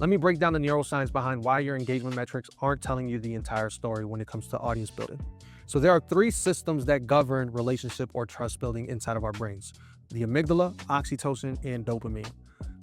let me break down the neuroscience behind why your engagement metrics aren't telling you the entire story when it comes to audience building. So there are three systems that govern relationship or trust building inside of our brains: the amygdala, oxytocin, and dopamine.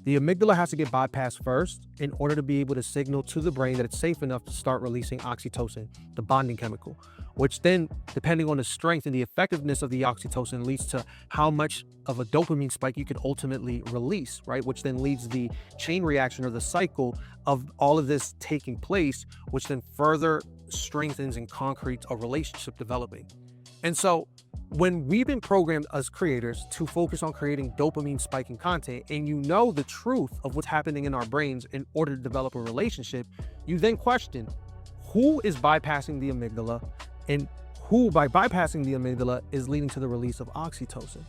The amygdala has to get bypassed first in order to be able to signal to the brain that it's safe enough to start releasing oxytocin, the bonding chemical, which then, depending on the strength and the effectiveness of the oxytocin, leads to how much of a dopamine spike you can ultimately release, right? Which then leads the chain reaction or the cycle of all of this taking place, which then further strengthens and concretes a relationship developing. And so when we've been programmed as creators to focus on creating dopamine spiking content, and you know the truth of what's happening in our brains in order to develop a relationship, you then question who is bypassing the amygdala, and who, by bypassing the amygdala, is leading to the release of oxytocin.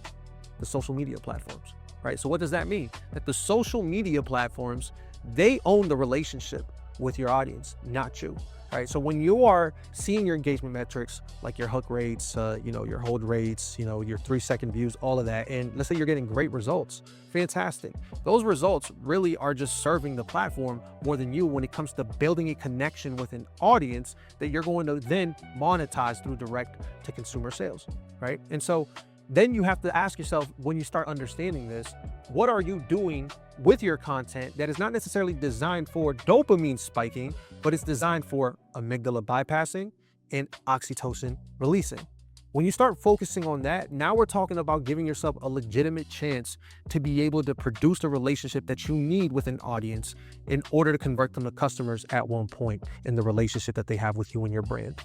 The social media platforms, right? So what does that mean? That the social media platforms, they own the relationship with your audience, not you. Right. So when you are seeing your engagement metrics, like your hook rates, your hold rates, your 3-second views, all of that, and let's say you're getting great results, fantastic. Those results really are just serving the platform more than you when it comes to building a connection with an audience that you're going to then monetize through direct to consumer sales, right? And so then you have to ask yourself, when you start understanding this, what are you doing with your content that is not necessarily designed for dopamine spiking, but it's designed for amygdala bypassing and oxytocin releasing? When you start focusing on that, now we're talking about giving yourself a legitimate chance to be able to produce the relationship that you need with an audience in order to convert them to customers at one point in the relationship that they have with you and your brand.